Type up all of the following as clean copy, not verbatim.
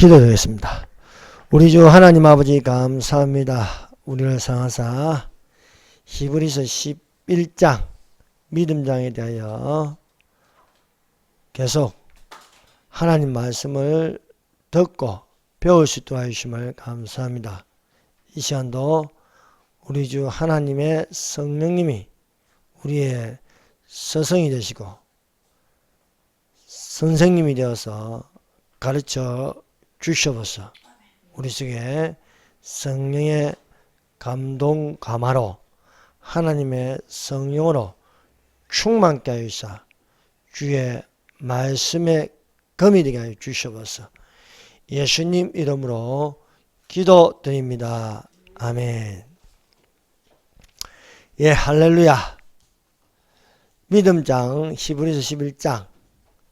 기도드리겠습니다. 우리 주 하나님 아버지 감사합니다. 우리를 사랑하사 히브리서 11장 믿음장에 대하여 계속 하나님 말씀을 듣고 배울 수 있도록 해주심을 감사합니다. 이 시간도 우리 주 하나님의 성령님이 우리의 스승이 되시고 선생님이 되어서 가르쳐 주셔서 우리 속에 성령의 감동 감화로 하나님의 성령으로 충만케 하여사 주의 말씀에 검이 되게 하여 주셔서 예수님 이름으로 기도드립니다. 아멘. 예, 할렐루야. 믿음장 히브리서 11장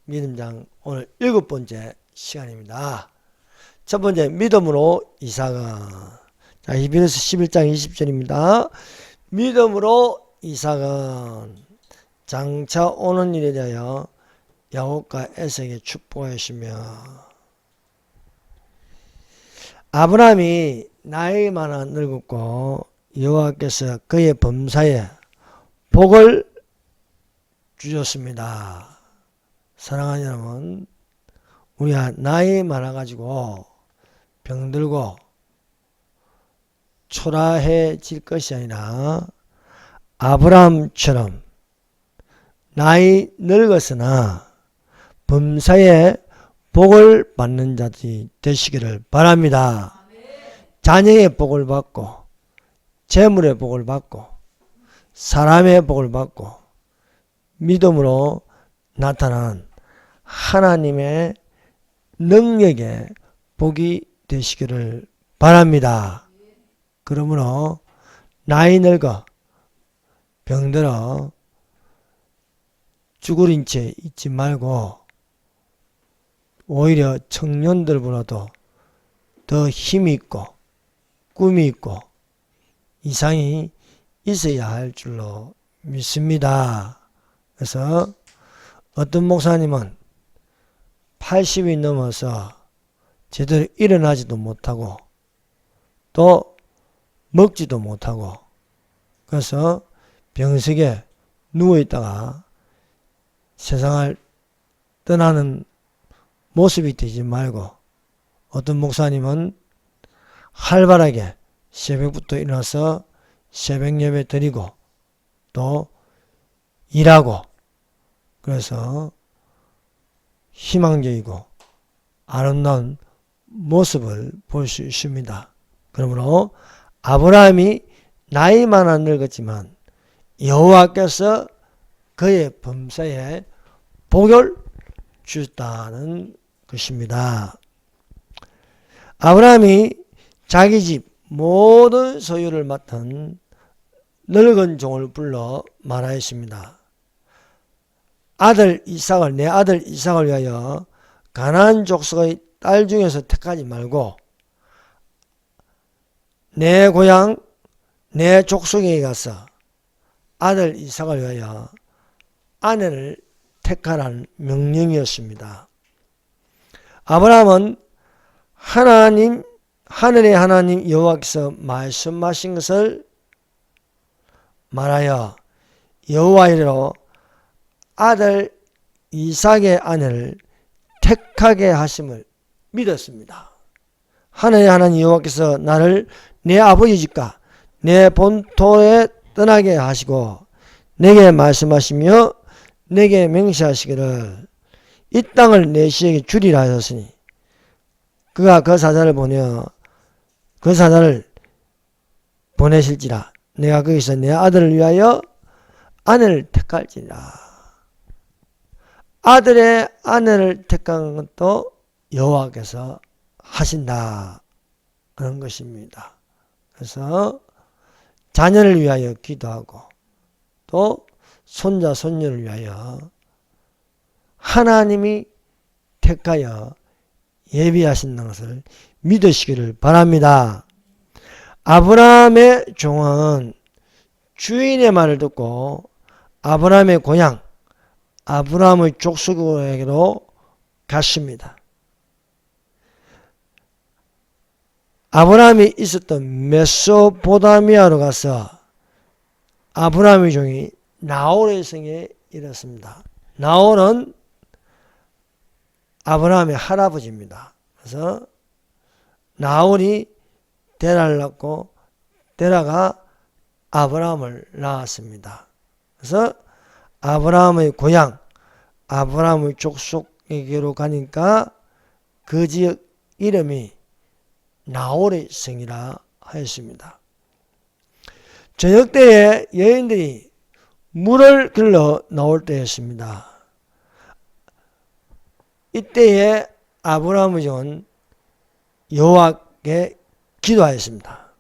믿음장 오늘 7번째 시간입니다. 첫 번째 믿음으로 이삭은, 자, 히브리서 11장 20절입니다. 믿음으로 이삭은 장차 오는 일에 대하여 야곱과 에서에게 축복하였으며, 아브라함이 나이 많아 늙었고 여호와께서 그의 범사에 복을 주셨습니다. 사랑하는 여러분, 우리가 나이 많아가지고 병들고 초라해질 것이 아니라 아브라함처럼 나이 늙었으나 범사에 복을 받는 자들이 되시기를 바랍니다. 자녀의 복을 받고 재물의 복을 받고 사람의 복을 받고 믿음으로 나타난 하나님의 능력의 복이 되시기를 바랍니다. 그러므로 나이 늙어 병들어 죽으린 채 있지 말고 오히려 청년들보다도 더 힘이 있고 꿈이 있고 이상이 있어야 할 줄로 믿습니다. 그래서 어떤 목사님은 80이 넘어서 제대로 일어나지도 못하고 또 먹지도 못하고 그래서 병석에 누워있다가 세상을 떠나는 모습이 되지 말고, 어떤 목사님은 활발하게 새벽부터 일어나서 새벽 예배 드리고 또 일하고, 그래서 희망적이고 아름다운 모습을 볼 수 있습니다. 그러므로 아브라함이 나이 많아 늙었지만 여호와께서 그의 범사에 복을 주셨다는 것입니다. 아브라함이 자기 집 모든 소유를 맡은 늙은 종을 불러 말하였습니다. 내 아들 이삭을 위하여 가나안 족속의 딸 중에서 택하지 말고 내 고향 내 족속에 가서 아들 이삭을 위하여 아내를 택하라는 명령이었습니다. 아브라함은 하늘의 하나님 여호와께서 말씀하신 것을 말하여 여호와 이래로 아들 이삭의 아내를 택하게 하심을 믿었습니다. 하늘의 하나님 여호와께서 나를 내 아버지 집과 내 본토에 떠나게 하시고 내게 말씀하시며 내게 맹세하시기를 이 땅을 내 시에게 주리라 하셨으니 그가 그 사자를 보내실지라 내가 거기서 내 아들을 위하여 아내를 택할지라. 아들의 아내를 택한 것도 여호와께서 하신다 하는 것입니다. 그래서 자녀를 위하여 기도하고 또 손자 손녀를 위하여 하나님이 택하여 예비하신다는 것을 믿으시기를 바랍니다. 아브라함의 종은 주인의 말을 듣고 아브라함의 고향 아브라함의 족속에게로 갔습니다. 아브라함이 있었던 메소포타미아로 가서 아브라함의 종이 나홀의 성에 이르렀습니다. 나홀은 아브라함의 할아버지입니다. 그래서 나홀이 데라를 낳고 데라가 아브라함을 낳았습니다. 그래서 아브라함의 고향, 아브라함의 족속에게로 가니까 그 지역 이름이 나홀의 성이라 하였습니다. 저녁 때에 여인들이 물을 길러 나올 때였습니다. 이때에 아브라함의 종은 여호와께 기도하였습니다.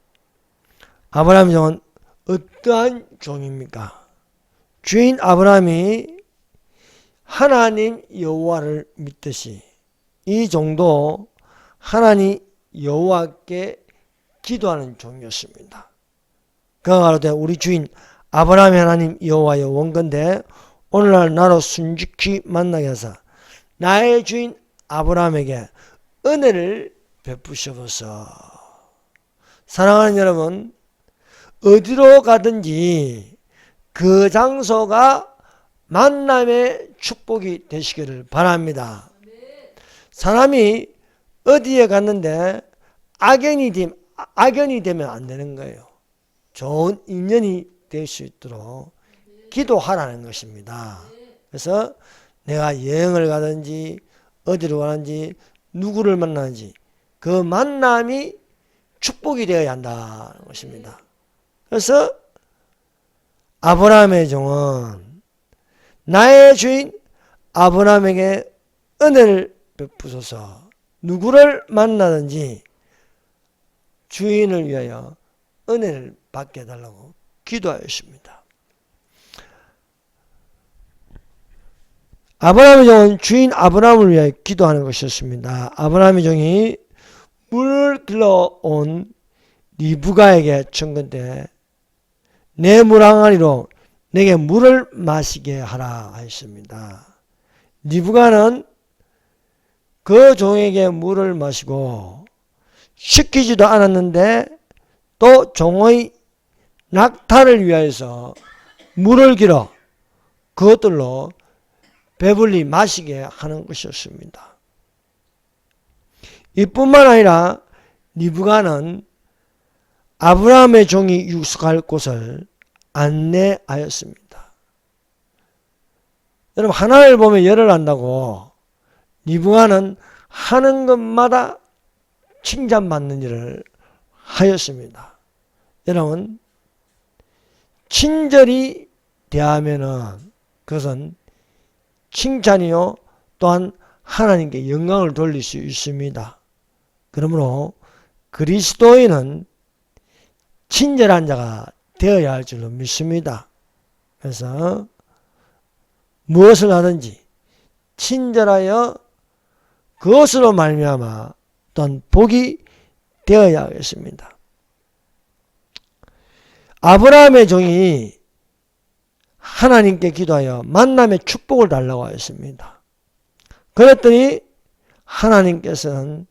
아브라함의 종은 어떠한 종입니까? 주인 아브라함이 하나님 여호와를 믿듯이 이 종도 하나님 여호와께 기도하는 종이었습니다. 그가 가로되 우리 주인 아브라함의 하나님 여호와여 원건대 오늘날 나로 순직히 만나게 하사 나의 주인 아브라함에게 은혜를 베푸시옵소서. 사랑하는 여러분, 어디로 가든지 그 장소가 만남의 축복이 되시기를 바랍니다. 사람이 어디에 갔는데 악연이 되면 안 되는 거예요. 좋은 인연이 될 수 있도록 기도하라는 것입니다. 그래서 내가 여행을 가든지 어디로 가는지 누구를 만나는지 그 만남이 축복이 되어야 한다는 것입니다. 그래서 아브라함의 종은 나의 주인 아브라함에게 은혜를 베푸소서. 누구를 만나든지 주인을 위하여 은혜를 받게 해달라고 기도하였습니다. 아브라함의 종은 주인 아브라함을 위하여 기도하는 것이었습니다. 아브라함의 종이 물을 길러온 리브가에게 청건대 내 물 항아리로 내게 물을 마시게 하라 하였습니다. 리브가는 그 종에게 물을 마시고 시키지도 않았는데 또 종의 낙타를 위하여서 물을 길어 그것들로 배불리 마시게 하는 것이었습니다. 이뿐만 아니라 리브가는 아브라함의 종이 육숙할 곳을 안내하였습니다. 여러분, 하나를 보면 열을 난다고 리브가는 하는 것마다 칭찬받는 일을 하였습니다. 여러분, 친절히 대하면은 그것은 칭찬이요 또한 하나님께 영광을 돌릴 수 있습니다. 그러므로 그리스도인은 친절한 자가 되어야 할 줄로 믿습니다. 그래서 무엇을 하든지 친절하여 그것으로 말미암아 또한 복이 되어야 하겠습니다. 아브라함의 종이 하나님께 기도하여 만남의 축복을 달라고 하였습니다. 그랬더니 하나님께서는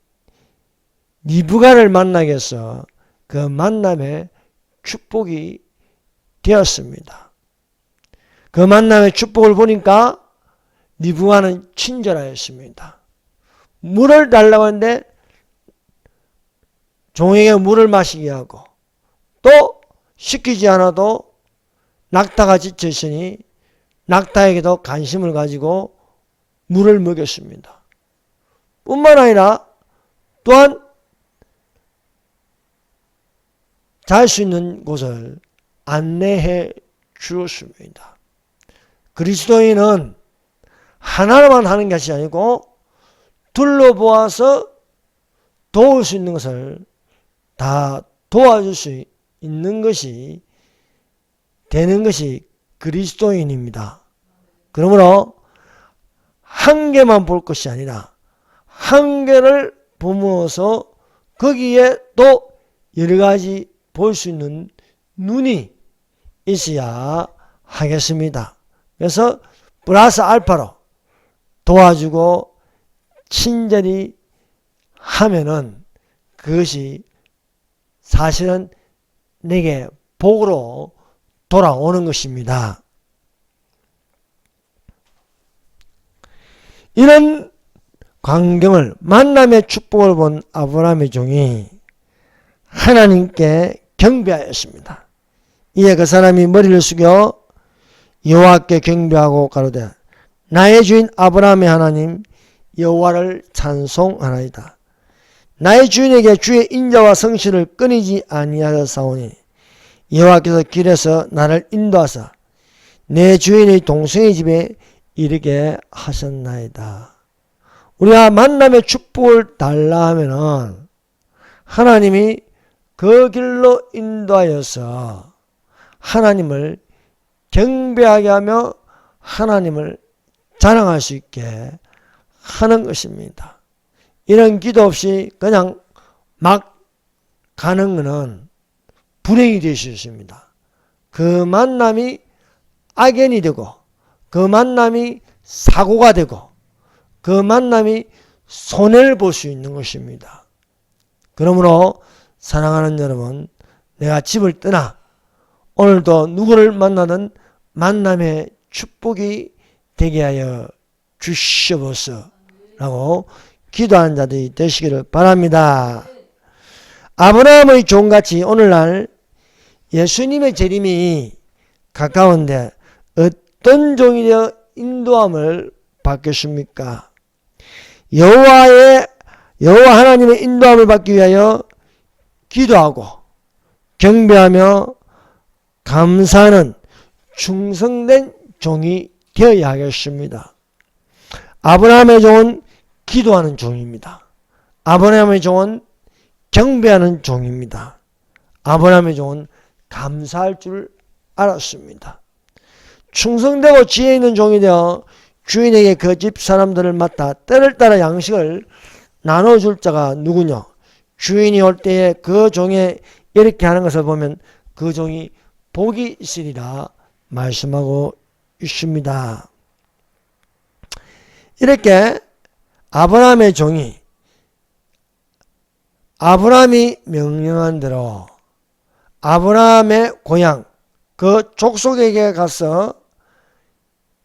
리브가를 만나게 해서 그 만남의 축복이 되었습니다. 그 만남의 축복을 보니까 리브가는 친절하였습니다. 물을 달라고 하는데 종에게 물을 마시게 하고 또 시키지 않아도 낙타가 지쳐있으니 낙타에게도 관심을 가지고 물을 먹였습니다. 뿐만 아니라 또한 잘 수 있는 곳을 안내해 주었습니다. 그리스도인은 하나만 하는 것이 아니고 둘러보아서 도울 수 있는 것을 다 도와줄 수 있는 것이 되는 것이 그리스도인입니다. 그러므로 한 개만 볼 것이 아니라 한 개를 보면서 거기에 또 여러 가지 볼 수 있는 눈이 있어야 하겠습니다. 그래서 플러스 알파로 도와주고 친절히 하면은 그것이 사실은 내게 복으로 돌아오는 것입니다. 이런 광경을, 만남의 축복을 본 아브라함의 종이 하나님께 경배하였습니다. 이에 그 사람이 머리를 숙여 여호와께 경배하고 가로되 나의 주인 아브라함의 하나님 여호와를 찬송하나이다. 나의 주인에게 주의 인자와 성실을 끊이지 아니하였사오니 여호와께서 길에서 나를 인도하사 내 주인의 동생의 집에 이르게 하셨나이다. 우리가 만남의 축복을 달라 하면은 하나님이 그 길로 인도하여서 하나님을 경배하게 하며 하나님을 자랑할 수 있게 하는 것입니다. 이런 기도 없이 그냥 막 가는 것은 불행이 될 수 있습니다. 그 만남이 악연이 되고 그 만남이 사고가 되고 그 만남이 손해를 볼 수 있는 것입니다. 그러므로 사랑하는 여러분, 내가 집을 떠나 오늘도 누구를 만나든 만남의 축복이 되게 하여 주시옵소서 라고 기도하는 자들이 되시기를 바랍니다. 아브라함의 종같이 오늘날 예수님의 재림이 가까운데 어떤 종이 되어 인도함을 받겠습니까? 여호와 하나님의 인도함을 받기 위하여 기도하고 경배하며 감사하는 충성된 종이 되어야 하겠습니다. 아브라함의 종은 기도하는 종입니다. 아브라함의 종은 경배하는 종입니다. 아브라함의 종은 감사할 줄 알았습니다. 충성되고 지혜 있는 종이 되어 주인에게 그 집 사람들을 맡아 때를 따라 양식을 나눠줄 자가 누구냐? 주인이 올 때에 그 종에 이렇게 하는 것을 보면 그 종이 복이 있으리라 말씀하고 있습니다. 이렇게 아브라함의 종이 아브라함이 명령한 대로 아브라함의 고향 그 족속에게 가서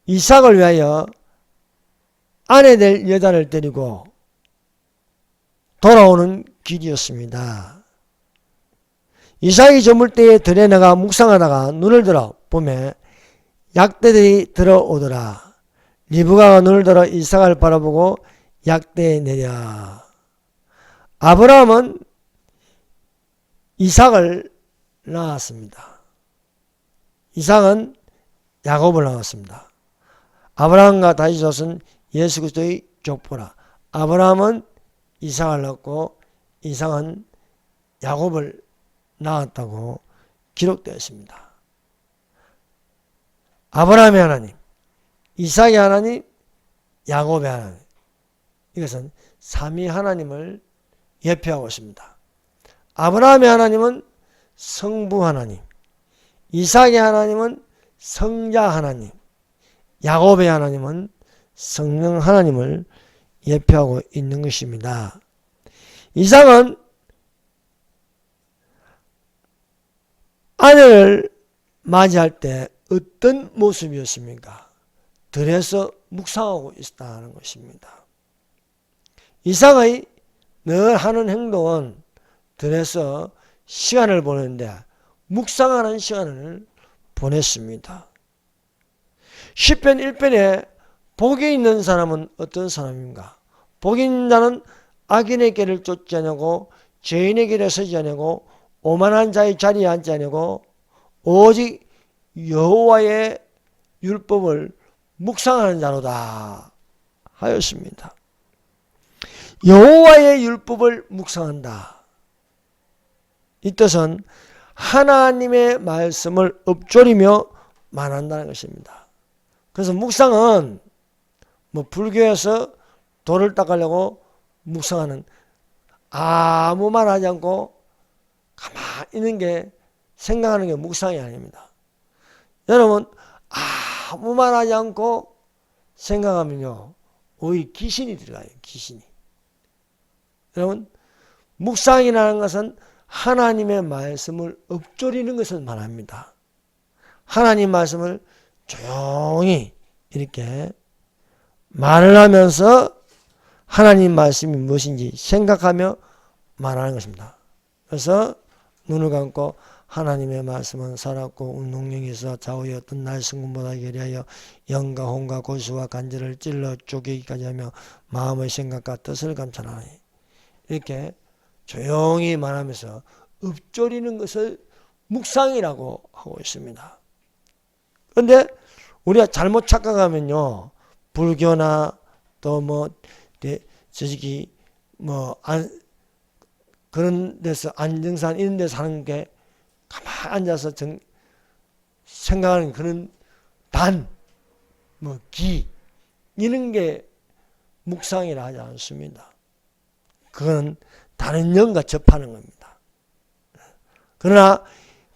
이삭을 위하여 아내 될 여자를 데리고 돌아오는 길이었습니다. 이삭이 저물 때에 들에 나가 묵상하다가 눈을 들어 보매 약대들이 들어오더라. 리브가가 눈을 들어 이삭을 바라보고 약대에 내려. 아브라함은 이삭을 낳았습니다. 이삭은 야곱을 낳았습니다. 아브라함과 다윗은 예수 그리스도의 족보라. 아브라함은 이삭을 낳고 이삭은 야곱을 낳았다고 기록되어 있습니다. 아브라함의 하나님, 이삭의 하나님, 야곱의 하나님. 이것은 삼위 하나님을 예표하고 있습니다. 아브라함의 하나님은 성부 하나님, 이삭의 하나님은 성자 하나님, 야곱의 하나님은 성령 하나님을 예표하고 있는 것입니다. 이삭은 아내를 맞이할 때 어떤 모습이었습니까? 들에서 묵상하고 있다는 것입니다. 이삭의 늘 하는 행동은 들에서 시간을 보내는데 묵상하는 시간을 보냈습니다. 시편 1편에 복이 있는 사람은 어떤 사람인가? 복이 있는 자는 악인의 길을 쫓지 아니하고 죄인의 길에 서지 아니하고 오만한 자의 자리에 앉지 아니하고 오직 여호와의 율법을 묵상하는 자로다 하였습니다. 여호와의 율법을 묵상한다. 이 뜻은 하나님의 말씀을 읊조리며 말한다는 것입니다. 그래서 묵상은 불교에서 돌을 닦으려고 묵상하는 아무 말 하지 않고 가만히 있는 게 생각하는 게 묵상이 아닙니다. 여러분 아무 말 하지 않고 생각하면요 오히려 귀신이 들어가요. 귀신이. 여러분 묵상이라는 것은 하나님의 말씀을 읊조리는 것을 말합니다. 하나님 말씀을 조용히 이렇게 말을 하면서 하나님 말씀이 무엇인지 생각하며 말하는 것입니다. 그래서 눈을 감고 하나님의 말씀은 살았고 운동력이 있어 좌우의 어떤 날성군보다 예리하여 영과 혼과 고수와 간절을 찔러 쪼개기까지 하며 마음의 생각과 뜻을 감찰하니, 이렇게 조용히 말하면서 읊조리는 것을 묵상이라고 하고 있습니다. 그런데 우리가 잘못 착각하면요, 불교나 또 그런 데서 안정산 이런 데서 하는 게 가만히 앉아서 생각하는 그런 기 이런 게 묵상이라 하지 않습니다. 그건 다른 영과 접하는 겁니다. 그러나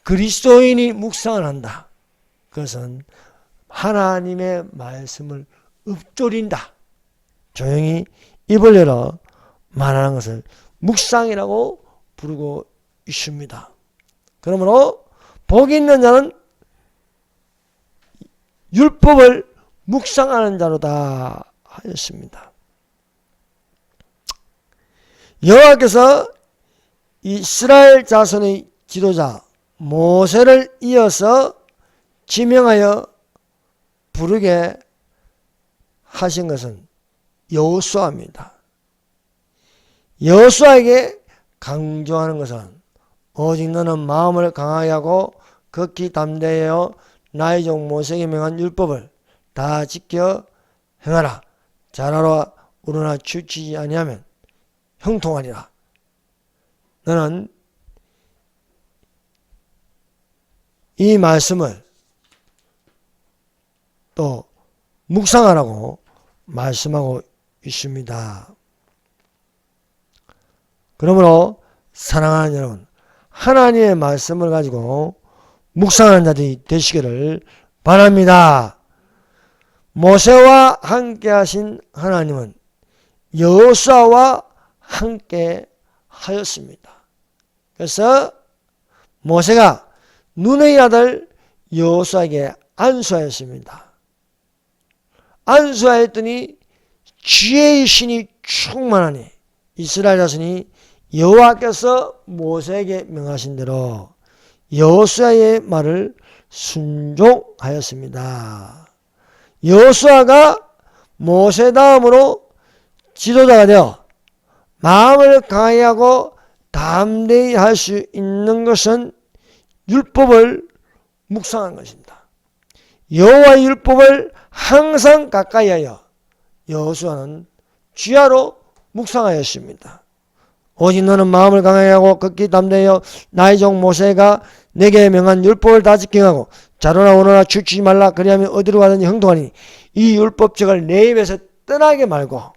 그리스도인이 묵상을 한다. 그것은 하나님의 말씀을 읊조린다. 조용히 입을 열어 말하는 것을 묵상이라고 부르고 있습니다. 그러므로 복이 있는 자는 율법을 묵상하는 자로다 하였습니다. 여호와께서 이스라엘 자손의 지도자 모세를 이어서 지명하여 부르게 하신 것은 여호수아입니다. 여호수아에게 강조하는 것은 오직 너는 마음을 강하게 하고 극히 담대하여 나의 종 모세에게 명한 율법을 다 지켜 행하라. 잘하라. 우러나 치우치지 아니하면 형통하리라. 너는 이 말씀을 또 묵상하라고 말씀하고 있습니다. 그러므로 사랑하는 여러분, 하나님의 말씀을 가지고 묵상하는 자들이 되시기를 바랍니다. 모세와 함께 하신 하나님은 여호수아와 함께 하였습니다. 그래서 모세가 눈의 아들 여호수아에게 안수하였습니다. 안수하였더니 지혜의 신이 충만하니 이스라엘 자손이 여호와께서 모세에게 명하신 대로 여호수아의 말을 순종하였습니다. 여호수아가 모세 다음으로 지도자가 되어 마음을 강하게 하고 담대히 할 수 있는 것은 율법을 묵상한 것입니다. 여호와의 율법을 항상 가까이 하여 여호수아는 주야로 묵상하였습니다. 오직 너는 마음을 강하게 하고 극히 담대하여 나의 종 모세가 내게 명한 율법을 다 지켜하고 자로나 오너나 치우치지 말라. 그리하면 어디로 가든지 형통하니 이 율법책을 내 입에서 떠나게 말고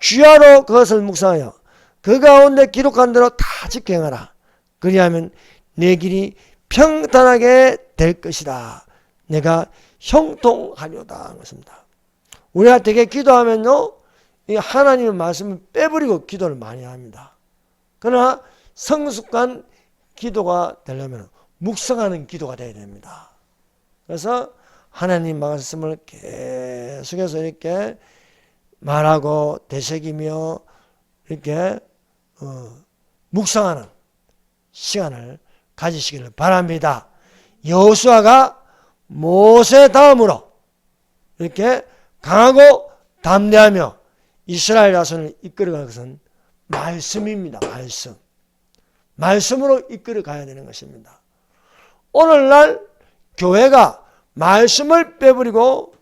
주야로 그것을 묵상하여 그 가운데 기록한 대로 다 지켜 행하라. 그리하면 내 길이 평탄하게 될 것이다. 내가 형통하려다 하는 것입니다. 우리가 되게 기도하면요, 이 하나님의 말씀을 빼버리고 기도를 많이 합니다. 그러나 성숙한 기도가 되려면 묵상하는 기도가 되어야 됩니다. 그래서 하나님 말씀을 계속해서 이렇게 말하고 되새기며 이렇게 묵상하는 시간을 가지시기를 바랍니다. 여호수아가 모세 다음으로 이렇게 강하고 담대하며 이스라엘 자손을 이끌어가는 것은 말씀입니다. 말씀으로 이끌어 가야 되는 것입니다. 오늘날 교회가 말씀을 빼버리고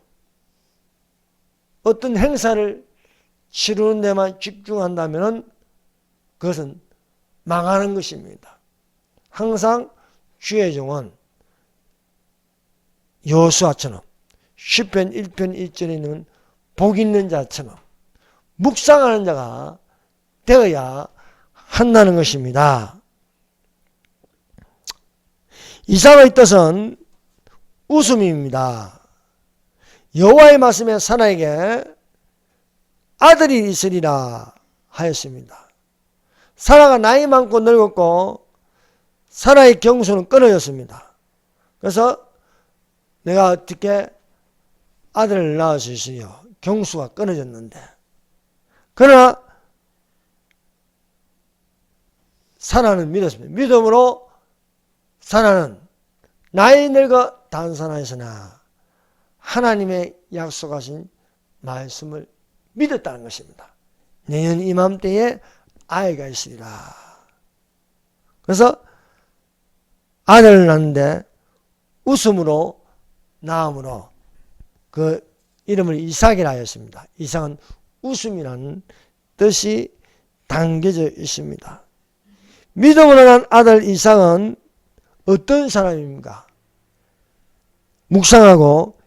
어떤 행사를 치르는 데만 집중한다면 그것은 망하는 것입니다. 항상 주의 종은 여호수아처럼 시편 1편 1절에 있는 복 있는 자처럼 묵상하는 자가 되어야 한다는 것입니다. 이삭의 뜻은 웃음입니다. 여호와의 말씀에 사라에게 아들이 있으리라 하였습니다. 사라가 나이 많고 늙었고 사라의 경수는 끊어졌습니다. 그래서 내가 어떻게 아들을 낳을 수 있으며 경수가 끊어졌는데, 그러나 사라는 믿었습니다. 믿음으로 사라는 나이 늙어 단산하였으나 하나님의 약속하신 말씀을 믿었다는 것입니다. 내년 이맘때에 아이가 있으리라. 그래서 아들을 낳는데 웃음으로 낳음으로 그 이름을 이삭이라 하였습니다. 이삭은 웃음이라는 뜻이 담겨져 있습니다. 믿음으로 난 아들 이삭은 어떤 사람입니까? 묵상하고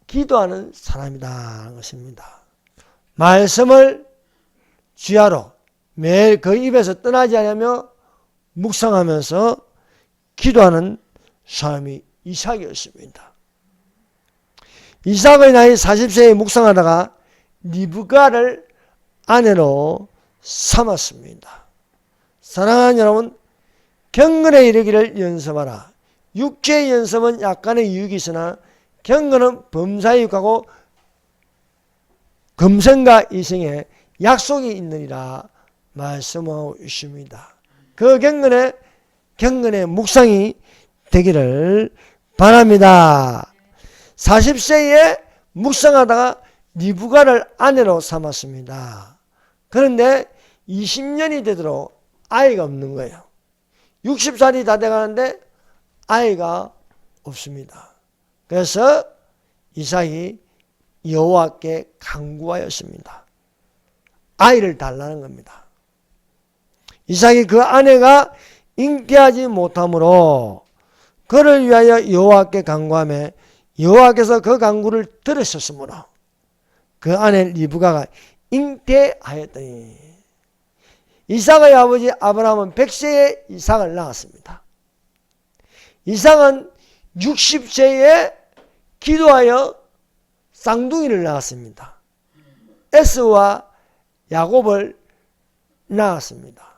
기도하는 사람이다 하는 것입니다. 말씀을 주야로 매일 그 입에서 떠나지 않으며 묵상하면서 기도하는 사람이 이삭이었습니다. 이삭의 나이 40세에 묵상하다가 리브가를 아내로 삼았습니다. 사랑하는 여러분, 경건에 이르기를 연습하라. 육체의 연습은 약간의 유익이 있으나 경건은 범사에 육하고 금생과 이생에 약속이 있느니라 말씀하고 있습니다. 그 경건의 묵상이 되기를 바랍니다. 40세에 묵상하다가 리브가를 아내로 삼았습니다. 그런데 20년이 되도록 아이가 없는 거예요. 60살이 다 돼가는데 아이가 없습니다. 그래서 이삭이 여호와께 간구하였습니다. 아이를 달라는 겁니다. 이삭이 그 아내가 잉태하지 못하므로 그를 위하여 여호와께 간구하며 여호와께서 그 간구를 들으셨으므로 그 아내 리브가가 잉태하였더니 이삭의 아버지 아브라함은 100세에 이삭을 낳았습니다. 이삭은 60세에 기도하여 쌍둥이를 낳았습니다. 에스와 야곱을 낳았습니다.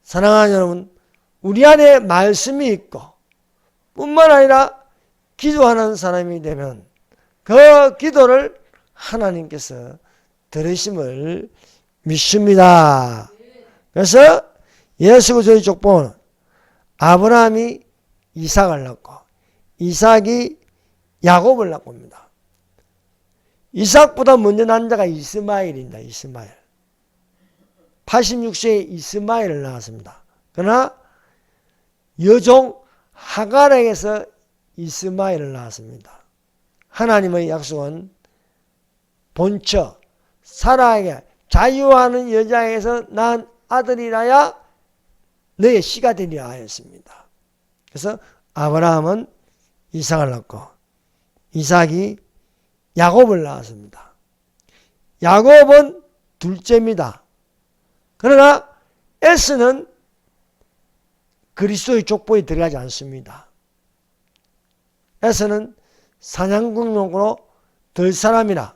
사랑하는 여러분, 우리 안에 말씀이 있고 뿐만 아니라 기도하는 사람이 되면 그 기도를 하나님께서 들으심을 믿습니다. 그래서 예수 그리스도의 족보는 아브라함이 이삭을 낳고 이삭이 야곱을 낳고 옵니다. 이삭보다 먼저 난 자가 이스마엘입니다. 이스마엘. 86세에 이스마엘을 낳았습니다. 그러나 여종 하갈에게서 이스마엘을 낳았습니다. 하나님의 약속은 본처 사라에게 자유하는 여자에게서 낳은 아들이라야 너의 씨가 되리라 하였습니다. 그래서 아브라함은 이삭을 낳고 이삭이 야곱을 낳았습니다. 야곱은 둘째입니다. 그러나 에스는 그리스도의 족보에 들어가지 않습니다. 에스는 사냥꾼용으로 들 사람이라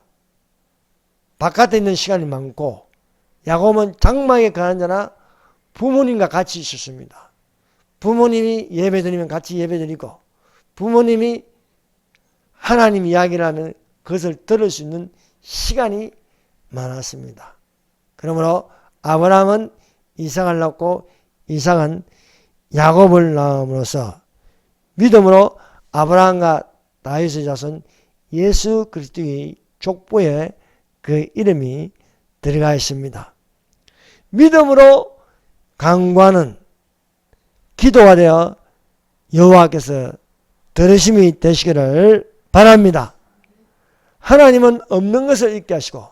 바깥에 있는 시간이 많고, 야곱은 장막에 가는 자나 부모님과 같이 있었습니다. 부모님이 예배드리면 같이 예배드리고, 부모님이 하나님 이야기를 하면 그것을 들을 수 있는 시간이 많았습니다. 그러므로 아브라함은 이삭을 낳고 이삭은 야곱을 낳음으로써 믿음으로 아브라함과 다윗의 자손 예수 그리스도의 족보에 그 이름이 들어가 있습니다. 믿음으로 간구하는 기도가 되어 여호와께서 들으심이 되시기를 바랍니다. 하나님은 없는 것을 있게 하시고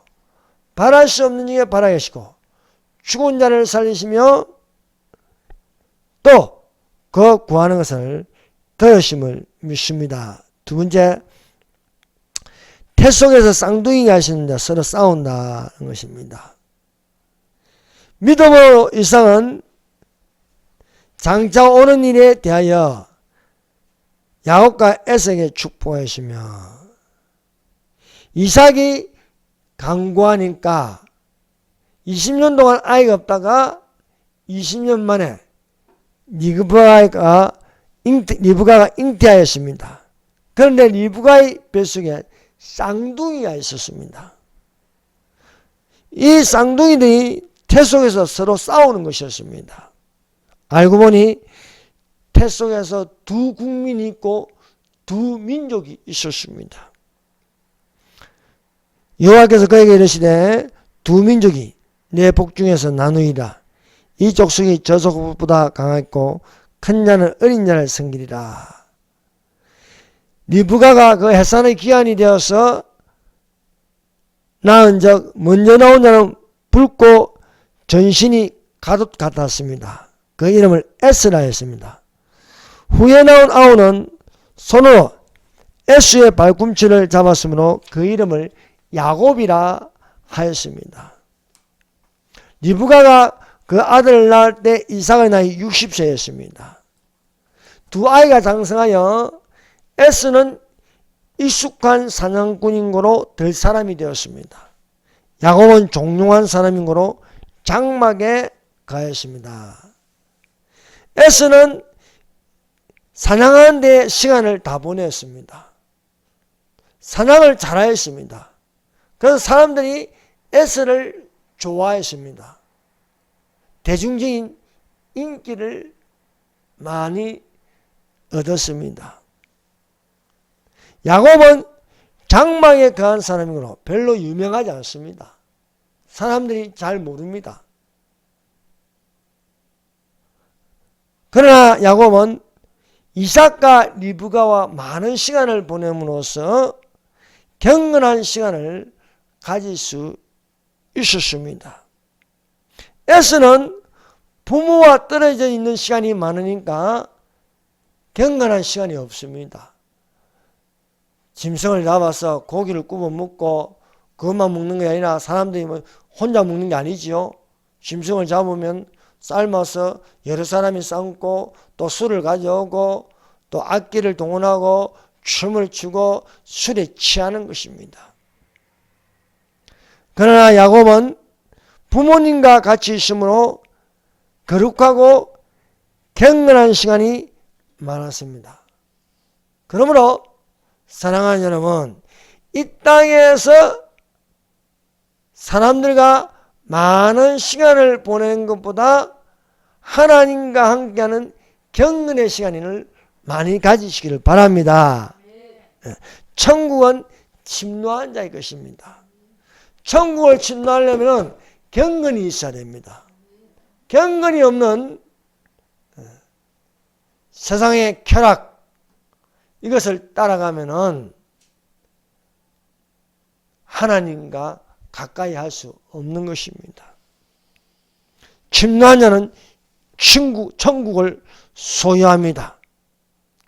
바랄 수 없는 중에 바라게 하시고 죽은 자를 살리시며 또 그 구하는 것을 들으심을 믿습니다. 두 번째, 태 속에서 쌍둥이가 있는데 서로 싸운다는 것입니다. 믿음으로 이삭은 장차 오는 일에 대하여 야곱과 에서에게 축복하시며 이삭이 간구하니까 20년 동안 아이가 없다가 20년 만에 리브가가 잉태하였습니다. 그런데 리브가의 뱃속에 쌍둥이가 있었습니다. 이 쌍둥이들이 태 속에서 서로 싸우는 것이었습니다. 알고 보니 태 속에서 두 국민이 있고 두 민족이 있었습니다. 여호와께서 그에게 이르시되 두 민족이 내 복중에서 나누이라. 이 족속이 저 족속보다 강했고 큰 자는 어린 자를 섬기리라. 리브가가 그 해산의 기한이 되어서 낳은 적 먼저 나온 자는 붉고 전신이 가돛 같았습니다. 그 이름을 에스라 했습니다. 후에 나온 아우는 손으로 에스의 발꿈치를 잡았으므로 그 이름을 야곱이라 하였습니다. 리브가가 그 아들을 낳을 때 이삭의 나이 60세였습니다. 두 아이가 장성하여 에스는 익숙한 사냥꾼인 거로 될 사람이 되었습니다. 야곱은 종용한 사람인 거로 장막에 가했습니다. 에스는 사냥하는 데 시간을 다 보냈습니다. 사냥을 잘하였습니다. 그래서 사람들이 에스를 좋아했습니다. 대중적인 인기를 많이 얻었습니다. 야곱은 장막에 거한 사람이므로 별로 유명하지 않습니다. 사람들이 잘 모릅니다. 그러나 야곱은 이삭과 리브가와 많은 시간을 보냄으로써 경건한 시간을 가질 수 있었습니다. 에스는 부모와 떨어져 있는 시간이 많으니까 경건한 시간이 없습니다. 짐승을 잡아서 고기를 구워 먹고 그것만 먹는 게 아니라 사람들이 혼자 먹는 게 아니지요. 짐승을 잡으면 삶아서 여러 사람이 삶고 또 술을 가져오고 또 악기를 동원하고 춤을 추고 술에 취하는 것입니다. 그러나 야곱은 부모님과 같이 있으므로 거룩하고 경건한 시간이 많았습니다. 그러므로 사랑하는 여러분, 이 땅에서 사람들과 많은 시간을 보내는 것보다 하나님과 함께하는 경건의 시간을 많이 가지시기를 바랍니다. 천국은 침노한 자의 것입니다. 천국을 침노하려면 경건이 있어야 됩니다. 경건이 없는 세상의 쾌락, 이것을 따라가면은 하나님과 가까이 할 수 없는 것입니다. 침노한 자는 천국을 소유합니다.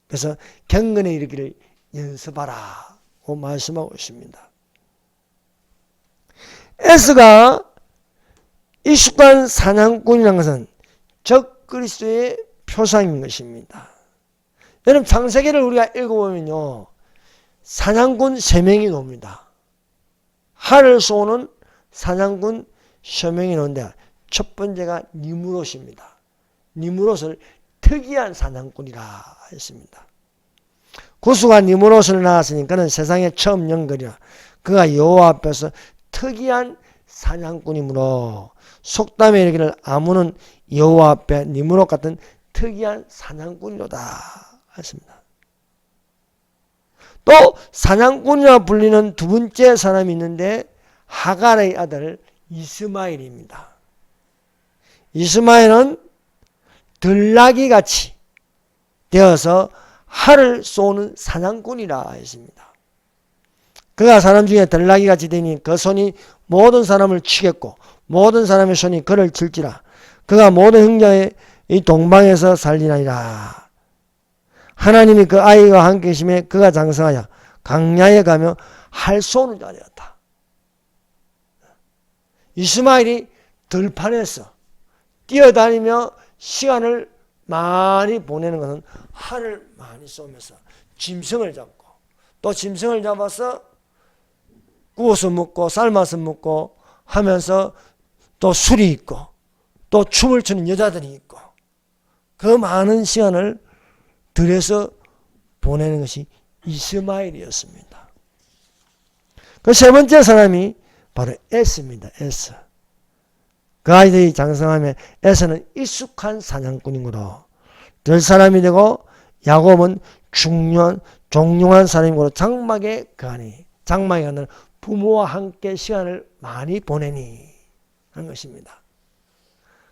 그래서 경건에 이르기를 연습하라고 말씀하고 있습니다. 에스가 익숙한 사냥꾼이라는 것은 적그리스도의 표상인 것입니다. 여러분 창세기를 우리가 읽어보면요, 사냥꾼 3명이 나옵니다. 활을 쏘는 사냥꾼 3명이 나오는데 첫 번째가 니므롯입니다. 니므롯을 특이한 사냥꾼이라 했습니다. 구수가 니므롯을 낳았으니 그는 세상에 처음 연결이라. 그가 여호와 앞에서 특이한 사냥꾼이므로 속담에 이르기를 아무는 여호와 앞에 니므롯 같은 특이한 사냥꾼이로다 했습니다. 또 사냥꾼이라 불리는 두 번째 사람이 있는데 하갈의 아들 이스마엘입니다. 이스마엘은 들나귀같이 되어서 활을 쏘는 사냥꾼이라 했습니다. 그가 사람 중에 들나귀같이 되니 그 손이 모든 사람을 치겠고 모든 사람의 손이 그를 칠지라. 그가 모든 형제의 동방에서 살리나이다. 하나님이 그 아이와 함께 계심에 그가 장성하여 강야에 가며 활 쏘는 자 되었다. 이스마엘이 들판에서 뛰어다니며 시간을 많이 보내는 것은 활을 많이 쏘면서 짐승을 잡고 또 짐승을 잡아서 구워서 먹고 삶아서 먹고 하면서 또 술이 있고 또 춤을 추는 여자들이 있고 그 많은 시간을 들여서 보내는 것이 이스마엘이었습니다. 그 세 번째 사람이 바로 에스입니다. 에스. 그 아이들이 장성하면 에스는 익숙한 사냥꾼이므로 될 사람이 되고 야곱은 종용한 사람이므로 장막에 거하니 장막에 가는 부모와 함께 시간을 많이 보내니 하는 것입니다.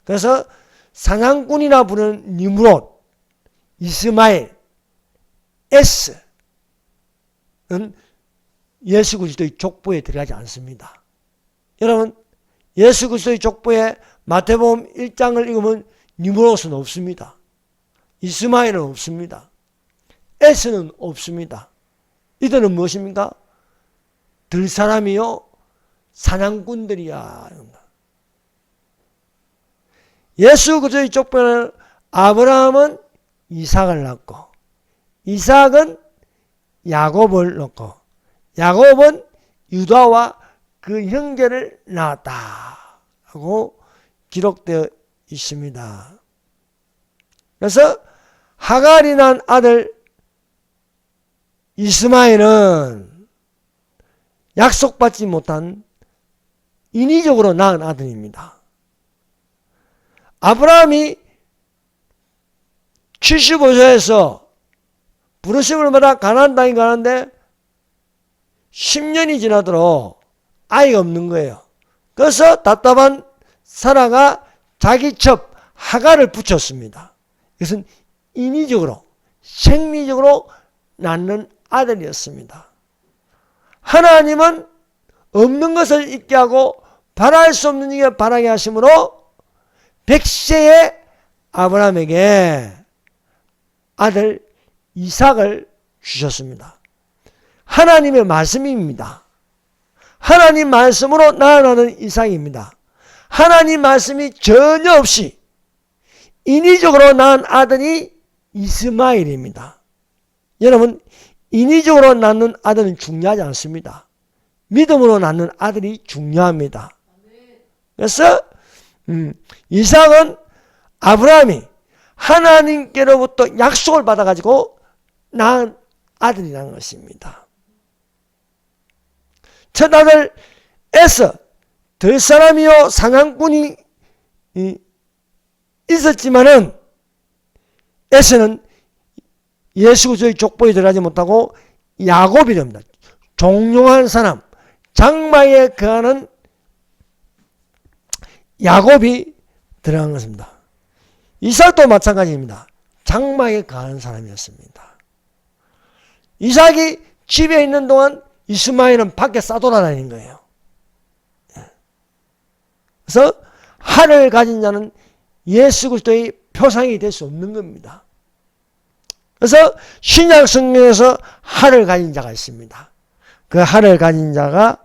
그래서 사냥꾼이라 부르는 니므롯, 이스마엘, 에스는 예수 그리스도의 족보에 들어가지 않습니다. 여러분 예수 그리스도의 족보에 마태복음 1장을 읽으면 니므롯은 없습니다. 이스마엘은 없습니다. 에스는 없습니다. 이들은 무엇입니까? 들 사람이요 사냥꾼들이야. 예수 그리스도의 족보에는 아브라함은 이삭을 낳고 이삭은 야곱을 낳고 야곱은 유다와 그 형제를 낳았다 하고 기록되어 있습니다. 그래서 하갈이 난 아들 이스마엘은 약속받지 못한 인위적으로 낳은 아들입니다. 아브라함이 75세에서 부르심을 받아 가나안 땅에 가는데 10년이 지나도록 아이가 없는 거예요. 그래서 답답한 사라가 자기 첩 하갈을 붙였습니다. 이것은 인위적으로 생리적으로 낳는 아들이었습니다. 하나님은 없는 것을 있게 하고 바랄 수 없는 일을 바라게 하심으로 100세의 아브라함에게 아들 이삭을 주셨습니다. 하나님의 말씀입니다. 하나님 말씀으로 낳아나는 이삭입니다. 하나님 말씀이 전혀 없이 인위적으로 낳은 아들이 이스마엘입니다. 여러분 인위적으로 낳는 아들은 중요하지 않습니다. 믿음으로 낳는 아들이 중요합니다. 그래서 이삭은 아브라함이 하나님께로부터 약속을 받아가지고 낳은 아들이라는 것입니다. 첫 아들 에서 될 사람이요 사냥꾼이 있었지만은 에서는 예수 그리스도의 족보에 들어가지 못하고 야곱이 됩니다. 종용한 사람, 장막에 거하는 야곱이 들어간 것입니다. 이삭도 마찬가지입니다. 장막에 거하는 사람이었습니다. 이삭이 집에 있는 동안 이스마엘은 밖에 싸돌아다니는 거예요. 그래서 할을 가진 자는 예수 그리스도의 표상이 될 수 없는 겁니다. 그래서 신약 성경에서 할을 가진 자가 있습니다. 그 할을 가진 자가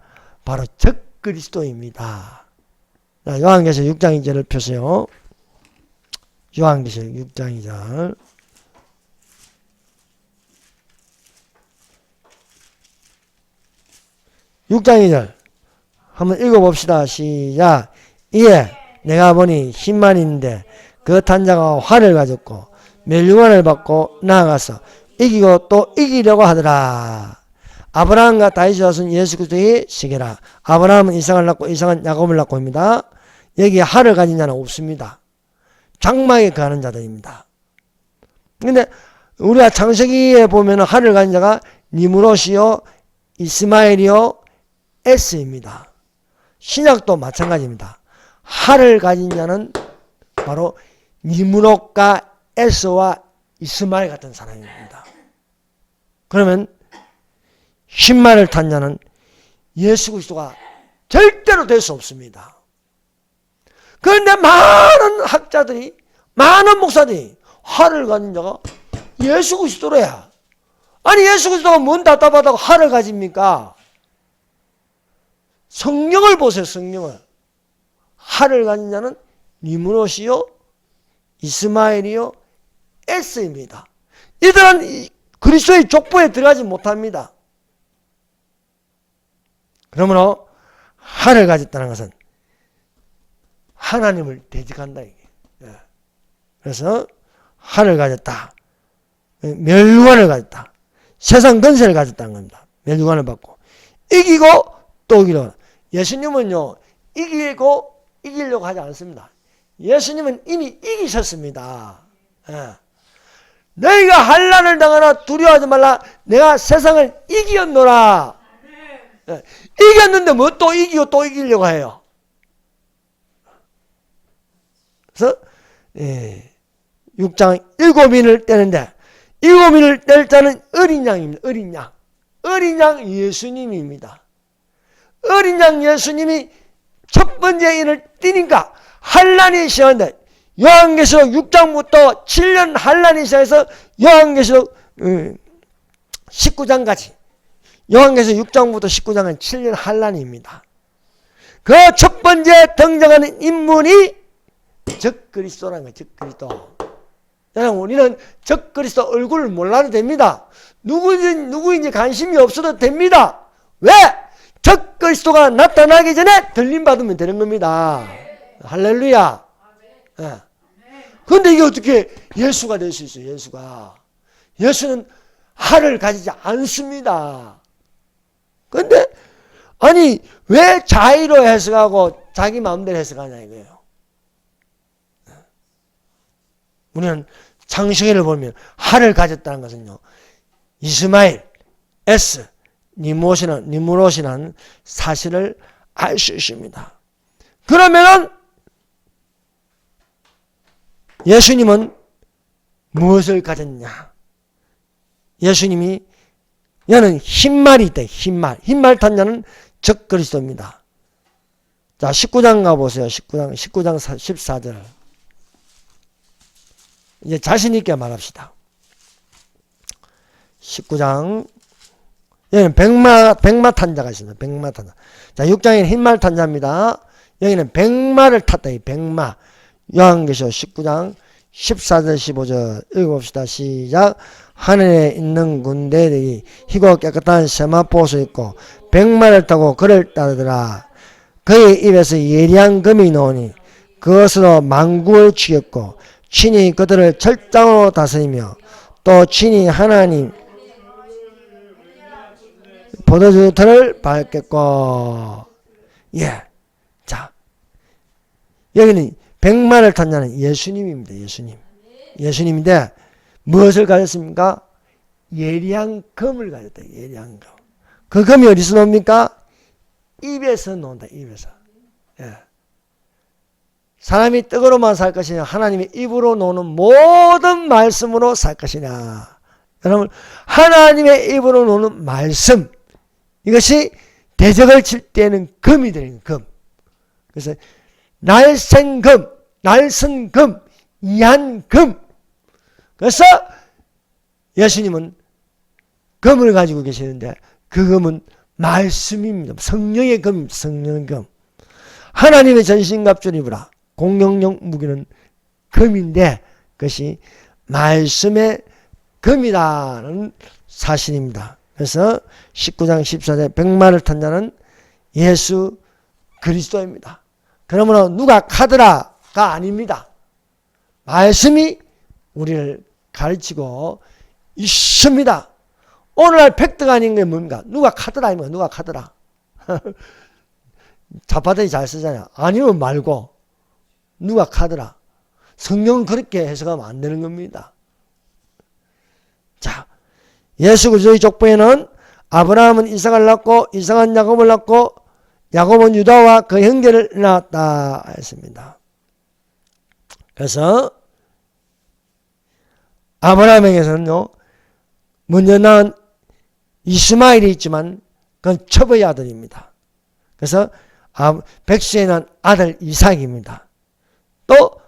바로 적그리스도입니다. 요한계시록 6장 2절을 펴세요. 요한계시록 6장 2절. (6장 2절) 한번 읽어봅시다. 시작. 이에 내가 보니 힘만 있는데 그 탄자가 활을 가졌고 멸류관을 받고 나아가서 이기고 또 이기려고 하더라. 아브라함과 다윗의 자손 예수 그리스도의 시계라. 아브라함은 이삭을 낳고 이삭은 야곱을 낳고입니다. 여기 활을 가진 자는 없습니다. 장막에 거하는 자들입니다. 근데 우리가 창세기에 보면 활을 가진 자가 니므롯이요 이스마엘이요 에스입니다. 신약도 마찬가지입니다. 활을 가진 자는 바로 니므롯과 에스와 이스마엘 같은 사람입니다. 그러면 흰말을 탄 자는 예수 그리스도가 절대로 될 수 없습니다. 그런데 많은 학자들이 많은 목사들이 활을 가진 자가 예수 그리스도래야. 아니 예수 그리스도가 뭔 답답하다고 활을 가집니까? 성경을 보세요. 성경을. 활을 가진 자는 니므롯이요 이스마엘이요 에스입니다. 이들은 그리스도의 족보에 들어가지 못합니다. 그러므로 활을 가졌다는 것은 하나님을 대적한다. 이게. 그래서 하를 가졌다. 멸류관을 가졌다. 세상 권세를 가졌다는 겁니다. 멸류관을 받고 이기고 또 이기려. 예수님은요 이기고 이기려고 하지 않습니다. 예수님은 이미 이기셨습니다. 너희가 환난을 당하나 두려워하지 말라. 내가 세상을 이기었노라. 이겼는데 뭐 또 이기고 또 이기려고 해요. 그래서 6장 7인을 떼는데 7인을 뗄 자는 어린 양입니다. 어린 양. 어린 양 예수님입니다. 어린 양 예수님이 첫 번째 인을 띄니까 환난이 시작한다. 요한계시록 6장부터 7년 환난이 시작해서 요한계시록 19장까지 요한계시록 6장부터 19장은 7년 환난입니다. 그 첫 번째 등장하는 인물이 적그리스도라는 거예요. 적그리스도. 여러분 우리는 적그리스도 얼굴을 몰라도 됩니다. 누구인지 관심이 없어도 됩니다. 왜? 적그리스도가 나타나기 전에 들림받으면 되는 겁니다. 할렐루야. 그런데 이게 어떻게 예수가 될 수 있어요? 예수는 할을 가지지 않습니다. 그런데 아니 왜 자의로 해석하고 자기 마음대로 해석하냐 이거예요. 우리는 창세기를 보면 할을 가졌다는 것은요 이스마엘, 에스, 니무롯이라는 사실을 알 수 있습니다. 그러면은 예수님은 무엇을 가졌냐? 예수님이 얘는 흰말이 있다. 흰말 탄 자는 적그리스도입니다. 자 19장 가보세요. 19장 14절. 이제 자신 있게 말합시다. 19장 여기는 백마 탄자가 있습니다. 백마 탄자. 자 6장에는 흰말 탄자입니다. 여기는 백마를 탔다. 이 백마. 요한계시록 19장 14절 15절 읽어봅시다. 시작. 하늘에 있는 군대들이 희고 깨끗한 세마포수 있고 백마를 타고 그를 따르더라. 그의 입에서 예리한 금이 나오니 그것으로 만국을 치겠고 친히 그들을 철장으로 다스리며 또 친히 하나님 포도주 틀을 밟겠고. 예. 자 여기는 백마를 탄 자는 예수님입니다. 예수님인데 무엇을 가졌습니까? 예리한 금을 가졌다. 예리한 금. 그 금이 어디서 나옵니까? 입에서 나온다. 입에서. 예. 사람이 떡으로만 살 것이냐 하나님의 입으로 나오는 모든 말씀으로 살 것이냐. 여러분 하나님의 입으로 나오는 말씀 이것이 대적을 칠 때는 금이 되는 금. 그래서 날생금, 날선금, 이한금. 그래서 예수님은 금을 가지고 계시는데 그 금은 말씀입니다. 성령의 금입니다. 성령의 금. 하나님의 전신갑주를 입으라. 공격용 무기는 금인데 그것이 말씀의 금이라는 사실입니다. 그래서 19장 14절 백마를 탄 자는 예수 그리스도입니다. 그러므로 누가 카드라가 아닙니다. 말씀이 우리를 가르치고 있습니다. 오늘날 팩트가 아닌 게 뭡니까? 누가 카드라 아닙니까? 누가 카드라. 자파들이 잘 쓰잖아요. 아니면 말고 누가 카드라. 성경은 그렇게 해석하면 안 되는 겁니다. 자, 예수 그리스도의 족보에는 아브라함은 이삭을 낳고 이삭은 야곱을 낳고 야곱은 유다와 그 형제를 낳았다 했습니다. 그래서 아브라함에게서는요 먼저 낳은 이스마엘이 있지만 그건 첩의 아들입니다. 그래서 백수에 낳은 아들 이삭입니다. 또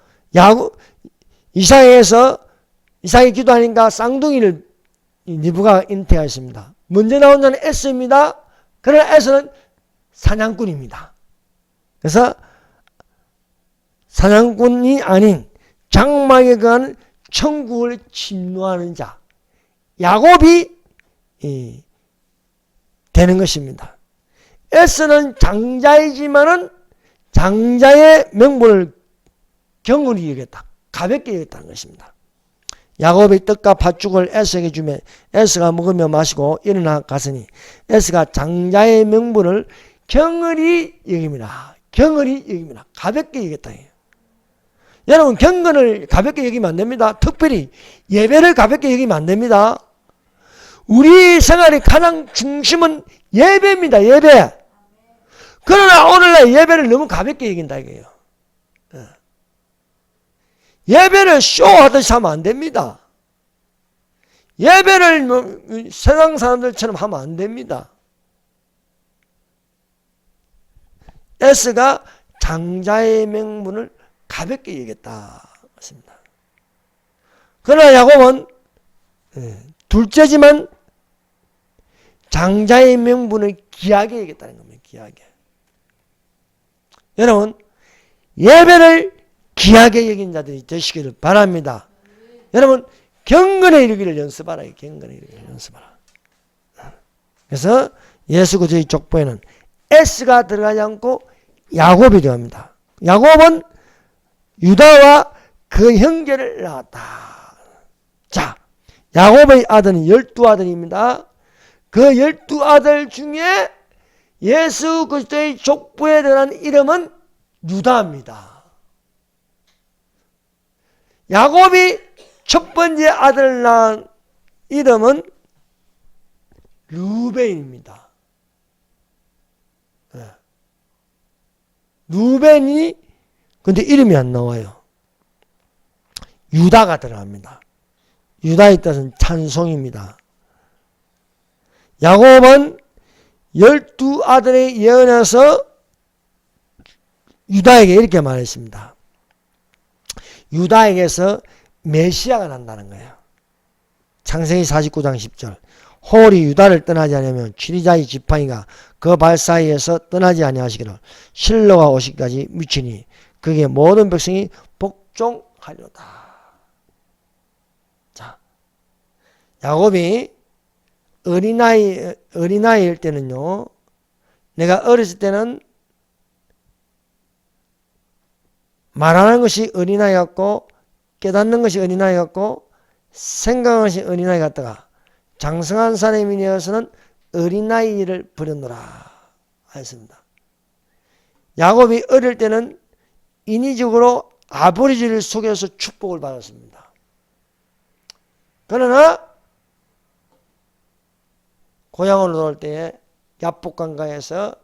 이삭이 기도하니까 쌍둥이를 리브가 잉태하였습니다. 먼저 나온 자는 에스입니다. 그러나 에스는 사냥꾼입니다. 그래서 사냥꾼이 아닌 장막에 거하는 천국을 침노하는 자 야곱이 되는 것입니다. 에스는 장자이지만은 장자의 명분을 경홀히 여겼다. 가볍게 여겼다는 것입니다. 야곱이 떡과 팥죽을 에서에게 주며 에서가 먹으며 마시고 일어나 갔으니 에서가 장자의 명분을 경홀히 여깁니다. 경홀히 여깁니다. 가볍게 여겼다. 여러분, 경건을 가볍게 여기면 안 됩니다. 특별히 예배를 가볍게 여기면 안 됩니다. 우리 생활의 가장 중심은 예배입니다. 예배. 그러나 오늘날 예배를 너무 가볍게 여긴다 이거예요. 예배를 쇼하듯이 하면 안 됩니다. 예배를 세상 사람들처럼 하면 안 됩니다. 에스가 장자의 명분을 가볍게 여겼다. 맞습니다. 그러나 야곱은 둘째지만 장자의 명분을 귀하게 여겼다는 겁니다. 귀하게. 여러분, 예배를 귀하게 여긴 자들이 되시기를 바랍니다. 여러분, 경건에 이르기를 연습하라. 경건에 이르기를 연습하라. 그래서 예수 그리스도의 족보에는 S가 들어가지 않고 야곱이 들어갑니다. 야곱은 유다와 그 형제를 낳았다. 자, 야곱의 아들은 12아들입니다. 그 12아들 중에 예수 그리스도의 족보에 들어간 이름은 유다입니다. 야곱이 첫 번째 아들 낳은 이름은 르벤입니다. 르벤이 근데 이름이 안 나와요. 유다가 들어갑니다. 유다의 뜻은 찬송입니다. 야곱은 12아들의 예언에서 유다에게 이렇게 말했습니다. 유다에게서 메시아가 난다는 거예요. 창세기 49장 10절. 홀이 유다를 떠나지 않으면 취리자의 지팡이가 그 발 사이에서 떠나지 아니하시기를 실로가 오시기까지 미치니 그게 모든 백성이 복종하려다. 자, 야곱이 어린아이일 때는요, 내가 어렸을 때는 말하는 것이 어린아이 같고 깨닫는 것이 어린아이 같고 생각하는 것이 어린아이 같다가 장성한 사람이 되어서는 어린아이를 버렸노라 하였습니다. 야곱이 어릴 때는 인위적으로 아버지를 속여서 축복을 받았습니다. 그러나 고향으로 돌아올 때에 야복강가에서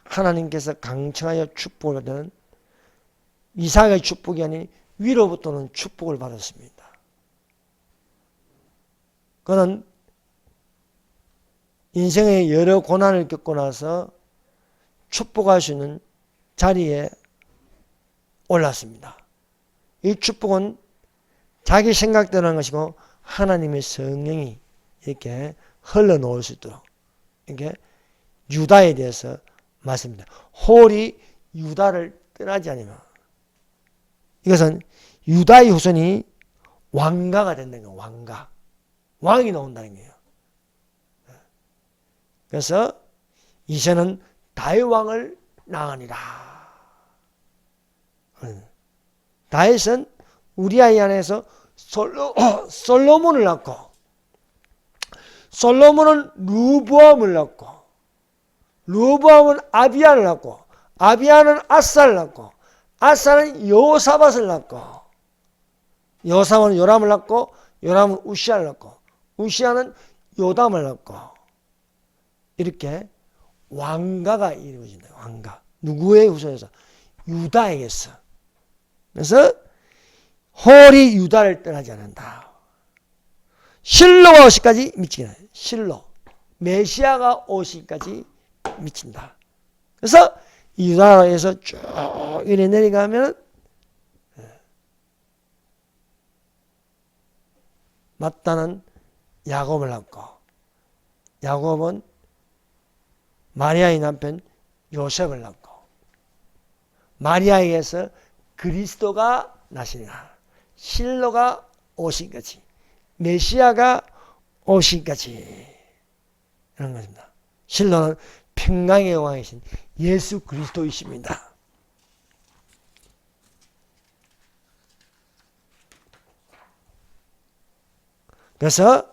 하나님께서 강청하여 축복을 받는 이삭의 축복이 아닌 위로부터는 축복을 받았습니다. 그는 인생의 여러 고난을 겪고 나서 축복할 수 있는 자리에 올랐습니다. 이 축복은 자기 생각대로 하는 것이고 하나님의 성령이 이렇게 흘러놓을 수 있도록 이렇게 유다에 대해서 말씀합니다. 홀이 유다를 떠나지 않으면 이것은 유다의 후손이 왕가가 된다는 거예요. 왕가. 왕이 나온다는 거예요. 그래서 이제는 다윗 왕을 낳으니라. 다윗은 우리아의 안에서 솔로몬을 낳고 솔로몬은 르브암을 낳고 르브암은 아비야를 낳고 아비야는 아사를 낳고 아사는 여호사밧을 낳고 여호사밧은 요람을 낳고 요람은 우시야를 낳고 우시야는 요담을 낳고 이렇게 왕가가 이루어진다. 왕가. 누구의 후손에서? 유다에게서. 그래서 홀이 유다를 떠나지 않는다. 실로가 오시기까지 미치겠다. 실로. 메시아가 오시기까지 미친다. 그래서 유다에서 쭉 이래 내려가면 마따는 야곱을 낳고 야곱은 마리아의 남편 요셉을 낳고 마리아에게서 그리스도가 나시니라. 실로가 오시기까지 메시아가 오시기까지 이런 것입니다. 실로는 평강의 왕이신 예수 그리스도이십니다. 그래서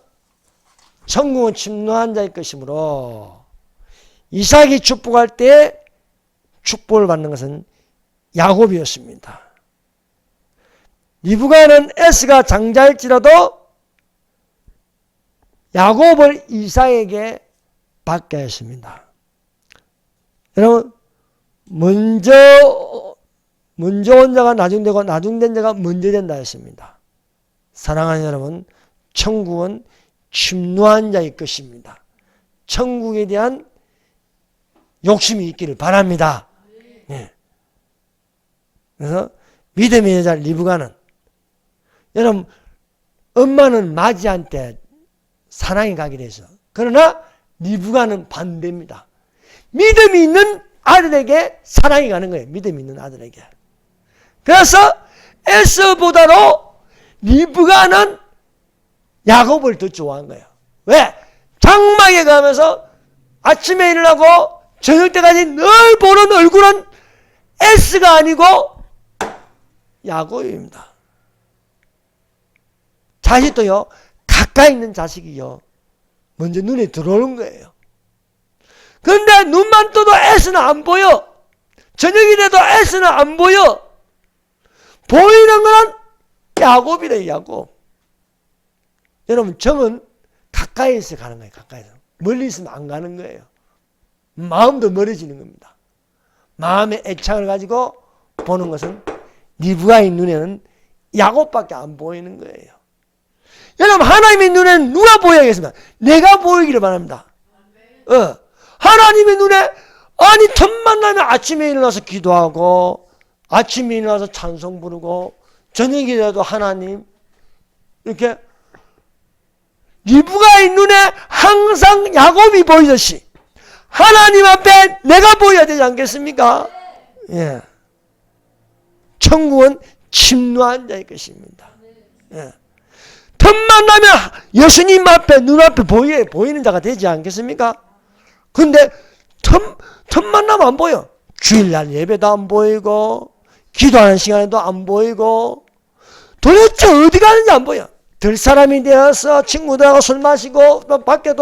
천국은 침노한 자의 것이므로 이삭이 축복할 때 축복을 받는 것은 야곱이었습니다. 리브가는 에스가 장자일지라도 야곱을 이삭에게 받게 했습니다. 여러분, 먼저 온 자가 나중되고 나중된 자가 먼저 된다 했습니다. 사랑하는 여러분, 천국은 침노한 자의 것입니다. 천국에 대한 욕심이 있기를 바랍니다. 네. 그래서 믿음의 여자 리브가는, 여러분, 엄마는 맞이한테 사랑이 가게 돼서, 그러나 리브가는 반대입니다. 믿음이 있는 아들에게 사랑이 가는 거예요. 믿음이 있는 아들에게. 그래서 에서보다도 리브가는 야곱을 더 좋아한 거예요. 왜? 장막에 가면서 아침에 일어나고 저녁 때까지 늘 보는 얼굴은 에스가 아니고 야곱입니다. 자식도요, 가까이 있는 자식이요, 먼저 눈에 들어오는 거예요. 그런데 눈만 떠도 에스는 안 보여. 저녁이 돼도 에스는 안 보여. 보이는 거는 야곱이래요, 야곱. 여러분, 정은 가까이에서 가는 거예요, 가까이서. 멀리 있으면 안 가는 거예요. 마음도 멀어지는 겁니다. 마음의 애착을 가지고 보는 것은 리브가의 눈에는 야곱밖에 안 보이는 거예요. 여러분, 하나님의 눈에는 누가 보여야겠습니까? 내가 보이기를 바랍니다. 하나님의 눈에, 아니, 틈만 나면 아침에 일어나서 기도하고, 아침에 일어나서 찬송 부르고, 저녁이라도 하나님, 이렇게, 리브가의 눈에 항상 야곱이 보이듯이, 하나님 앞에 내가 보여야 되지 않겠습니까? 예. 천국은 침노한 자의 것입니다. 예. 틈만 나면 예수님 앞에, 눈앞에 보이는 자가 되지 않겠습니까? 근데 틈만 나면 안 보여. 주일날 예배도 안 보이고, 기도하는 시간에도 안 보이고, 도대체 어디 가는지 안 보여. 들 사람이 되어서 친구들하고 술 마시고, 밖에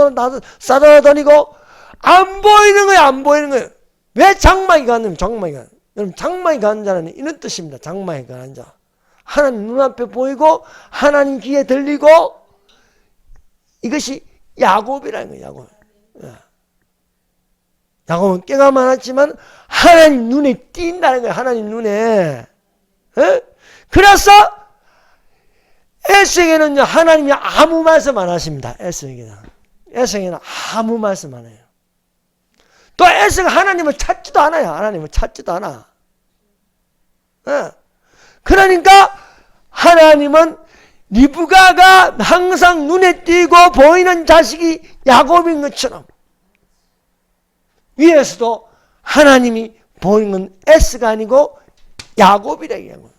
싸돌아다니고, 안 보이는 거예요, 안 보이는 거예요. 왜 장막이 가는, 장막이 가는. 여러분, 장막이 가는 자는 이런 뜻입니다. 장막이 가는 자. 하나님 눈앞에 보이고, 하나님 귀에 들리고, 이것이 야곱이라는 거예요, 야곱. 야곱은 깨가 많았지만, 하나님 눈에 띈다는 거예요, 하나님 눈에. 그래서, 에서에게는 하나님이 아무 말씀 안 하십니다, 에서에게는. 에서에게는 아무 말씀 안 해요. 또 에서가 하나님을 찾지도 않아요, 하나님을 찾지도 않아. 그러니까 하나님은 리브가가 항상 눈에 띄고 보이는 자식이 야곱인 것처럼 위에서도 하나님이 보이는 건 에스가 아니고 야곱이라 얘기하는 거예요.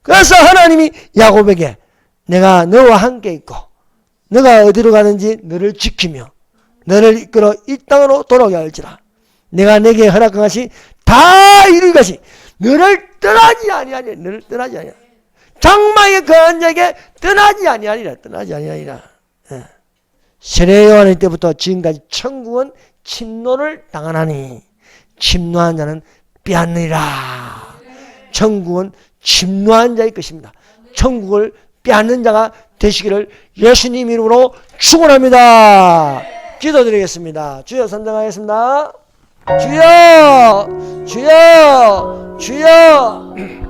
그래서 하나님이 야곱에게 내가 너와 함께 있고 너가 어디로 가는지 너를 지키며 너를 이끌어 이 땅으로 돌아오게 할지라. 내가 내게 허락한 것이 다 이룰 것이 너를 떠나지 아니하리라. 너를 떠나지 아니하리라. 장막에 거한 자에게 떠나지 아니하리라. 떠나지 아니하리라. 세례 요한의 때부터 지금까지 천국은 침노를 당하나니 침노한 자는 빼앗느니라. 천국은 침노한 자의 것입니다. 천국을 빼앗는 자가 되시기를 예수님 이름으로 축원합니다. 기도드리겠습니다. 주여 선정하겠습니다. 주여, 주여, 주여.